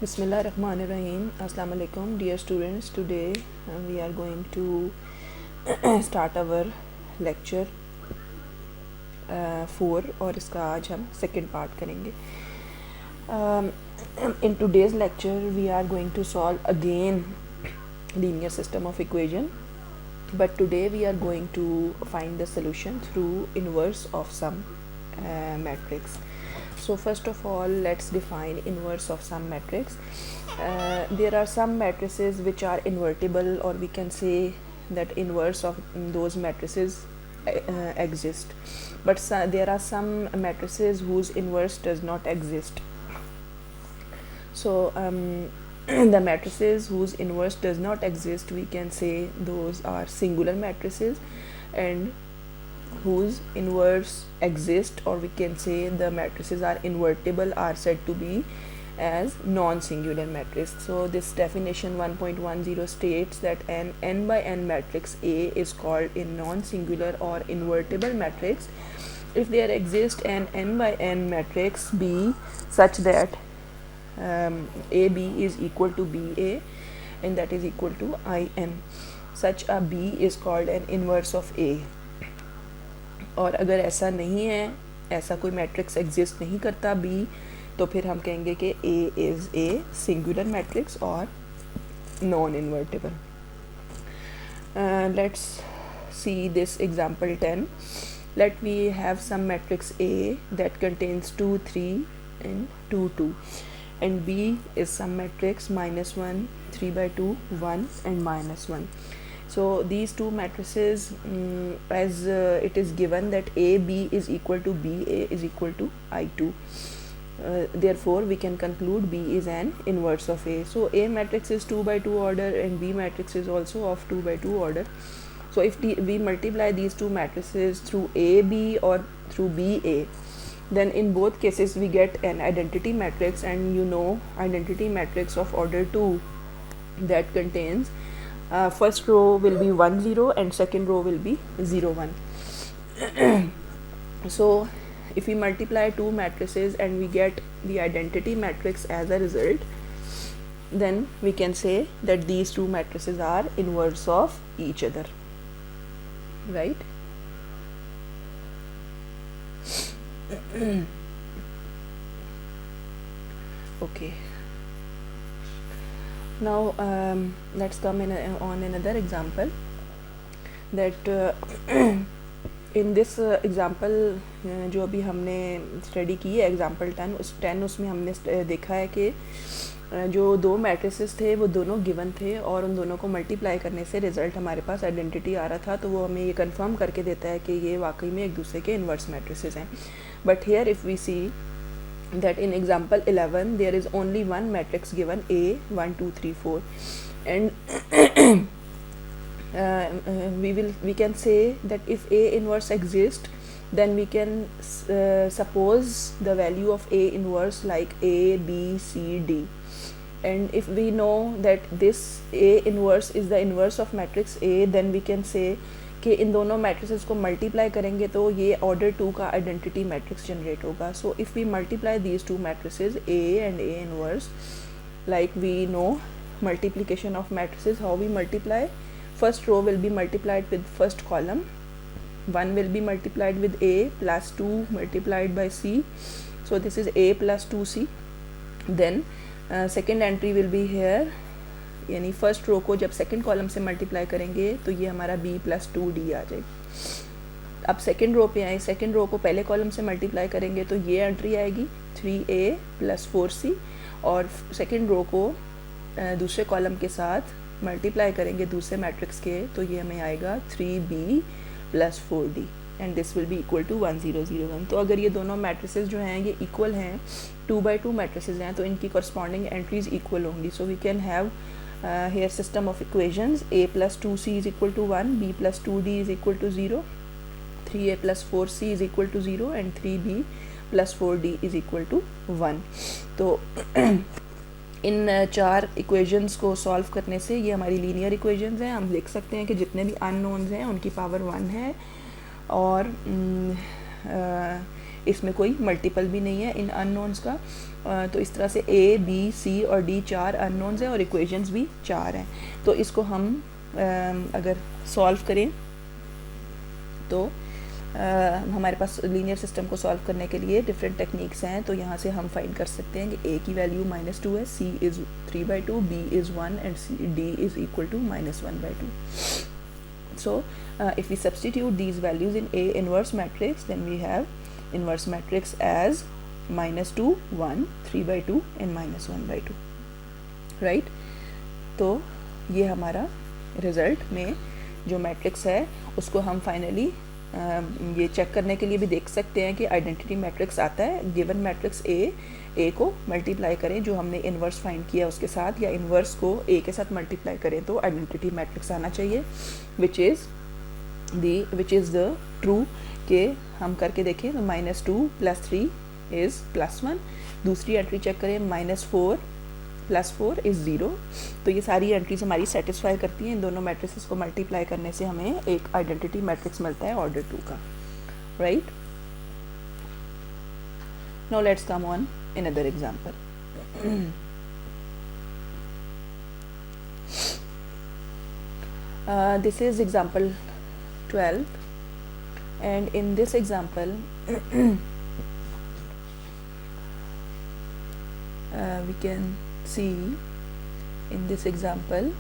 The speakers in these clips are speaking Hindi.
Bismillahirrahmanirrahim. Assalamu alaikum, dear students. Today we are going to start our lecture 4 और इसका आज हम second part करेंगे. In today's lecture we are going to solve again linear system of equation, but today we are going to find the solution through inverse of some matrix. So first of all, let's define inverse of some matrix. There are some matrices which are invertible, or we can say that inverse of those matrices exist, but there are some matrices whose inverse does not exist. So the matrices whose inverse does not exist, we can say those are singular matrices, and whose inverse exist, or we can say the matrices are invertible, are said to be as non-singular matrix. So this definition 1.10 states that an n by n matrix A is called a non-singular or invertible matrix if there exists an n by n matrix B such that AB is equal to BA, and that is equal to IN. Such a B is called an inverse of A. और अगर ऐसा नहीं है, ऐसा कोई मैट्रिक्स एग्जिस्ट नहीं करता B, तो फिर हम कहेंगे कि A is a singular matrix और non invertible. Let's see this example 10. Let me have some matrix A that contains 2, 3 and 2, 2, and B is some matrix -1, 3/2, 1 and -1. So these two matrices, as it is given that AB is equal to BA is equal to I2. Therefore we can conclude B is an inverse of A. So A matrix is 2/2 order and B matrix is also of 2/2 order. So if we multiply these two matrices through AB or through BA, then in both cases we get an identity matrix, and you know identity matrix of order 2 that contains first row will be 1 0 and second row will be 0 1. So if we multiply two matrices and we get the identity matrix as a result, then we can say that these two matrices are inverse of each other, right? Okay. Now let's come on another example, that in this example जो अभी हमने स्टडी की है एग्जाम्पल 10 उसमें हमने देखा है कि जो दो मैट्रिसेस थे वो दोनों गिवन थे, और उन दोनों को मल्टीप्लाई करने से रिज़ल्ट हमारे पास आइडेंटिटी आ रहा था, तो वो हमें ये कंफर्म करके देता है कि ये वाकई में एक दूसरे के इन्वर्स मैट्रिसेस हैं. But here if we see that in example 11 there is only one matrix given A 1 2 3 4, and we can say that if A inverse exists, then we can suppose the value of A inverse like A B C D, and if we know that this A inverse is the inverse of matrix A, then we can say कि इन दोनों मैट्रिसेस को मल्टीप्लाई करेंगे तो ये ऑर्डर 2 का आइडेंटिटी मैट्रिक्स जनरेट होगा. So if we multiply these two matrices A and A inverse, like we know multiplication of matrices, how we multiply. First row will be multiplied with first column, 1 will be multiplied with A plus 2 multiplied by C, so this is A plus 2C. Then second entry will be here, यानी फर्स्ट रो को जब सेकंड कॉलम से मल्टीप्लाई करेंगे तो ये हमारा B plus 2D आ जाएगी. अब सेकंड रो पे आए, सेकंड रो को पहले कॉलम से मल्टीप्लाई करेंगे तो ये एंट्री आएगी 3A plus 4C, और सेकंड रो को दूसरे कॉलम के साथ मल्टीप्लाई करेंगे दूसरे मैट्रिक्स के, तो ये हमें आएगा 3B plus 4D, and this will be equal to 1 0 0 1. तो अगर ये दोनों मैट्रिसेस जो हैं ये इक्वल हैं, 2/2 मैट्रिसेस हैं, तो इनकी कॉरस्पॉन्डिंग एंट्रीज इक्वल होंगी. So we can have here system of equations: A plus 2C is equal to 1, B plus 2D is equal to 0, 3A plus 4C is equal to 0, and 3B plus 4D is equal to 1. तो इन चार इक्वेशंस को सॉल्व करने से ये हमारी लीनियर इक्वेशंस हैं. हम लिख सकते हैं कि जितने भी अननोन्स हैं उनकी पावर 1 है, और इसमें कोई मल्टीपल भी नहीं है इन अननोन्स का। तो इस तरह से ए बी सी और डी 4 अननोन्स हैं और इक्वेशंस भी 4 हैं। तो इसको हम अगर सॉल्व करें तो हमारे पास लीनियर सिस्टम को सॉल्व करने के लिए डिफरेंट टेक्निक्स हैं। तो यहाँ से हम फाइंड कर सकते हैं कि ए की वैल्यू -2 है, C is 3/2, B is 1 and D is equal to -1/2. So if we substitute these values in A inverse matrix, then we have inverse matrix as -2, 1, 3/2 and -1/2, right? तो ये हमारा रिजल्ट में जो मैट्रिक्स है उसको हम फाइनली ये चेक करने के लिए भी देख सकते हैं कि आइडेंटिटी मैट्रिक्स आता है। गिवन मैट्रिक्स ए को मल्टीप्लाई करें जो हमने इन्वर्स फाइंड किया उसके साथ, या इन्वर्स को ए के साथ मल्टीप्लाई करें तो आइडेंटिटी मैट्रिक्स आना चाहिए विच इज़ द ट्रू। के हम करके देखें तो -2 + 3 इज़ +1। दूसरी एंट्री चेक करें, -4 + 4 इज़ 0। तो ये सारी एंट्रीज हमारी सेटिस्फाई करती हैं। इन दोनों मैट्रिक्स को मल्टीप्लाई करने से हमें एक आइडेंटिटी मैट्रिक्स मिलता है ऑर्डर 2 का, right. Now let's come on another example. This is example 12, and in this example we can see in this example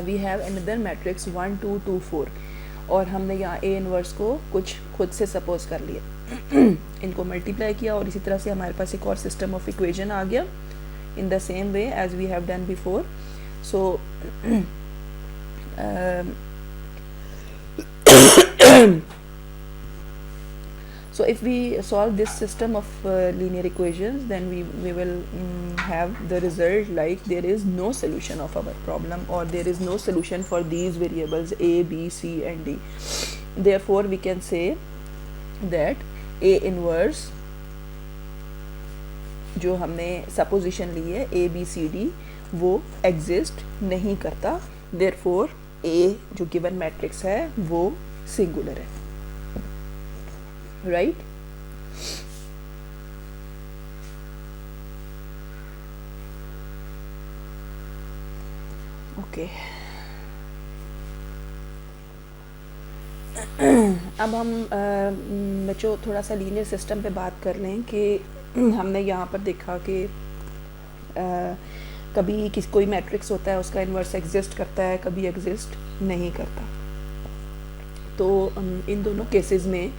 we have another matrix 1 2 2 4 और हमने यहाँ A इनवर्स को कुछ खुद से सपोज कर लिया इनको मल्टीप्लाई किया और इसी तरह से हमारे पास एक और सिस्टम ऑफ इक्वेशन आ गया in the same way as we have done before. So so if we solve this system of linear equations, then we will have the result like there is no solution of our problem, or there is no solution for these variables a, b, c and d. Therefore we can say that A inverse जो हमने सपोजिशन ली है ए बी सी डी वो एग्जिस्ट नहीं करता। देयरफॉर ए जो गिवन मैट्रिक्स है वो सिंगुलर है, राइट। ओके, अब हम बच्चों थोड़ा सा लीनियर सिस्टम पे बात कर लें कि हमने यहाँ पर देखा कि कभी कोई मैट्रिक्स होता है उसका इन्वर्स एग्जिस्ट करता है, कभी एग्जिस्ट नहीं करता। तो इन दोनों केसेस में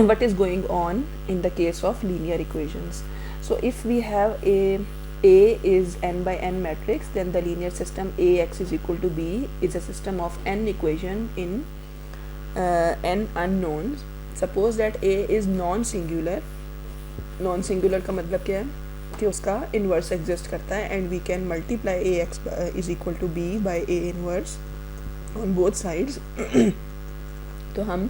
what is going on in the case of linear equations? So if we have A is n by n matrix, then the linear system Ax is equal to b is a system of n equation in n unknowns. Suppose that A is non-singular. Non-singular का मतलब क्या है कि उसका इन्वर्स एग्जिस्ट करता है, and we can multiply Ax is equal to b by A inverse on both sides. तो हम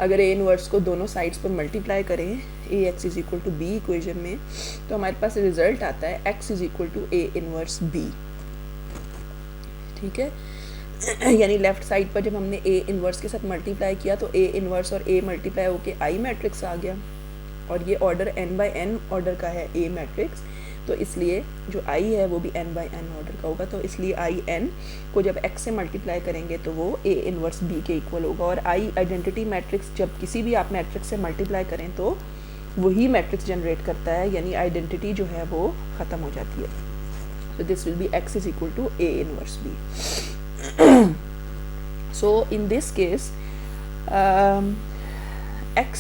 अगर A इन्वर्स को दोनों साइड्स पर मल्टीप्लाई करें Ax is equal to b equation में, तो हमारे पास रिजल्ट आता है x is equal to A inverse b, ठीक है। यानी लेफ्ट साइड पर जब हमने A इन्वर्स के साथ मल्टीप्लाई किया तो A इन्वर्स और A मल्टीप्लाई होके I मैट्रिक्स आ गया, और ये order n by n order का है A मैट्रिक्स, तो इसलिए जो I है वो भी n बाई n ऑर्डर का होगा। तो इसलिए I n को जब x से मल्टीप्लाई करेंगे तो वो A इन्वर्स B के इक्वल होगा। और I आइडेंटिटी मैट्रिक्स जब किसी भी आप मैट्रिक्स से मल्टीप्लाई करें तो वही मैट्रिक्स जनरेट करता है, यानी आइडेंटिटी जो है वो ख़त्म हो जाती है। तो this will be x is equal to A inverse B। So in this case x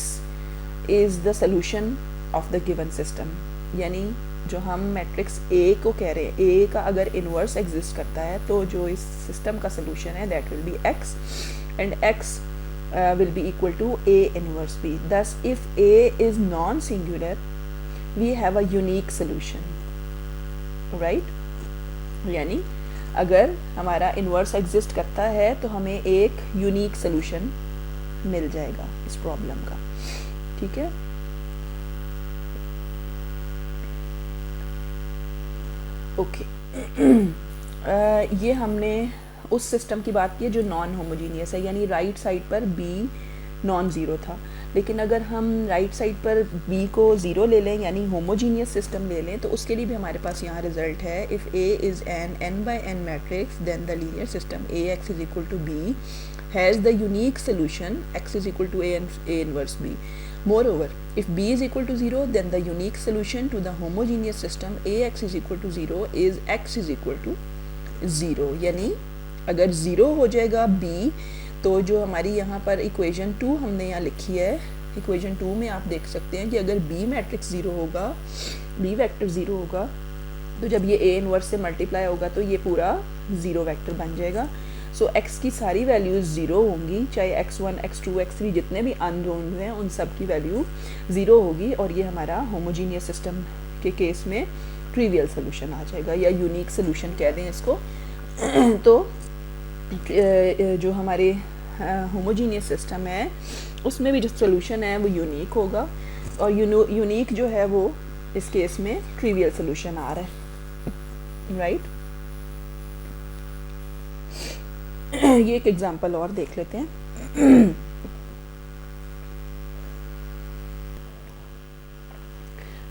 is the solution of the given system, यानी जो हम मैट्रिक्स A को कह रहे हैं, A का अगर इन्वर्स एग्जिस्ट करता है तो जो इस सिस्टम का सोल्यूशन है that will be x, and x will be equal to A inverse B. Thus if A is non-singular we have a unique solution, right? यानी अगर हमारा इन्वर्स एग्जिस्ट करता है तो हमें एक यूनिक सोल्यूशन मिल जाएगा इस प्रॉब्लम का, ठीक है। ओके ये हमने उस सिस्टम की बात की है जो नॉन होमोजीनियस है, यानी राइट साइड पर बी नॉन ज़ीरो था। लेकिन अगर हम राइट साइड पर बी को ज़ीरो ले लें यानी होमोजीनियस सिस्टम ले लें, तो उसके लिए भी हमारे पास यहाँ रिजल्ट है, if A is an n by n matrix then the linear system A x is equal to b has the unique solution x is equal to a inverse b. Moreover, if b is equal to 0, then the unique solution to the homogeneous system ax is equal to 0 is x is equal to 0. यानी अगर 0 हो जाएगा b, तो जो हमारी यहाँ पर इक्वेशन 2 हमने यहाँ लिखी है, इक्वेशन 2 में आप देख सकते हैं कि अगर b मैट्रिक्स 0 होगा, b वेक्टर 0 होगा, तो जब ये a इनवर्स से मल्टीप्लाई होगा तो ये पूरा 0 वेक्टर बन जाएगा. सो x की सारी वैल्यूज़ ज़ीरो होंगी, चाहे x1, x2, x3 जितने भी अननोन हैं उन सब की वैल्यू ज़ीरो होगी, और ये हमारा होमोजीनियस सिस्टम के केस में ट्रिवियल सोल्यूशन आ जाएगा या यूनिक सोल्यूशन कह दें इसको. तो जो हमारे होमोजीनियस सिस्टम है उसमें भी जो सोल्यूशन है वो यूनिक होगा, और यूनिक जो है वो इस केस में ट्रिवियल सोल्यूशन आ रहा है, राइट. ये एक एग्जांपल और देख लेते हैं.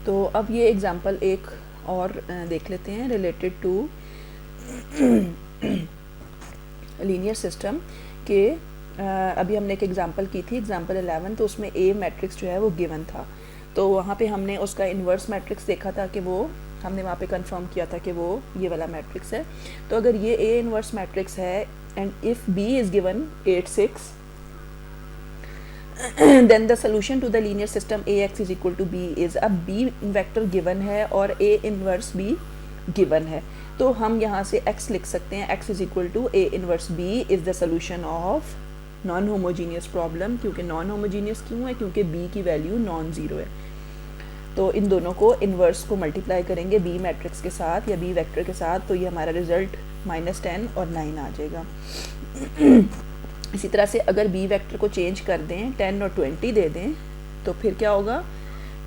तो अब ये एग्जांपल एक और देख लेते हैं रिलेटेड टू लीनियर सिस्टम के. अभी हमने एक एग्जांपल की थी, एग्जांपल 11, तो उसमें ए मैट्रिक्स जो है वो गिवन था. तो वहाँ पे हमने उसका इन्वर्स मैट्रिक्स देखा था कि वो हमने वहाँ पे कंफर्म किया था कि वो ये वाला मैट्रिक्स है. तो अगर ये ए इन्वर्स मैट्रिक्स है and if b is given 8 6, then the solution to the linear system ax is equal to b is, अब b वेक्टर गिवन है और a इनवर्स b गिवन है, तो हम यहाँ से x लिख सकते हैं, x is equal to a inverse b is the solution of non homogeneous problem. क्योंकि नॉन होमोजीनियस क्यों है? क्योंकि b की वैल्यू नॉन ज़ीरो है. तो इन दोनों को इन्वर्स को मल्टीप्लाई करेंगे b मैट्रिक्स के साथ या b वेक्टर के साथ, तो ये हमारा रिजल्ट -10 और 9 आ जाएगा. इसी तरह से अगर b वेक्टर को चेंज कर दें, 10 और 20 दे दें, तो फिर क्या होगा,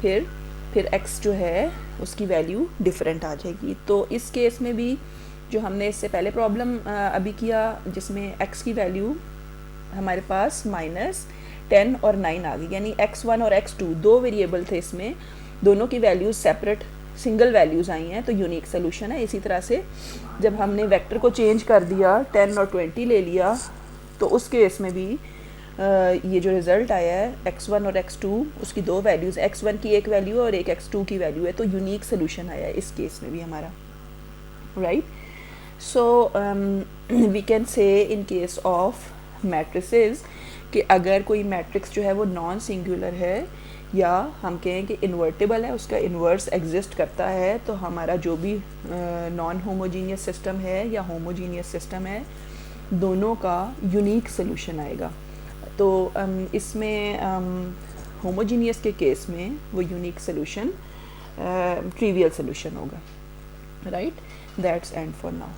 फिर x जो है उसकी वैल्यू डिफरेंट आ जाएगी. तो इस केस में भी जो हमने इससे पहले प्रॉब्लम अभी किया जिसमें x की वैल्यू हमारे पास -10 और 9 आ गई, यानी x1 और x2 दो वेरिएबल थे, इसमें दोनों की वैल्यूज़ सेपरेट सिंगल वैल्यूज़ आई हैं, तो यूनिक सोल्यूशन है. इसी तरह से जब हमने वेक्टर को चेंज कर दिया, 10 और 20 ले लिया, तो उस केस में भी ये जो रिज़ल्ट आया है x1 और x2 उसकी दो वैल्यूज़, x1 की एक वैल्यू और एक x2 की वैल्यू है, तो यूनिक सोल्यूशन आया है इस केस में भी हमारा, right. So we can say in case of matrices कि अगर कोई मैट्रिक्स जो है वो नॉन सिंगुलर है या हम कहें कि इन्वर्टेबल है, उसका इन्वर्स एग्जिस्ट करता है, तो हमारा जो भी नॉन होमोजीनियस सिस्टम है या होमोजीनियस सिस्टम है, दोनों का यूनिक सोल्यूशन आएगा. तो इसमें होमोजीनियस के केस में वो यूनिक सोल्यूशन ट्रिवियल सोल्यूशन होगा, right. That's and for now.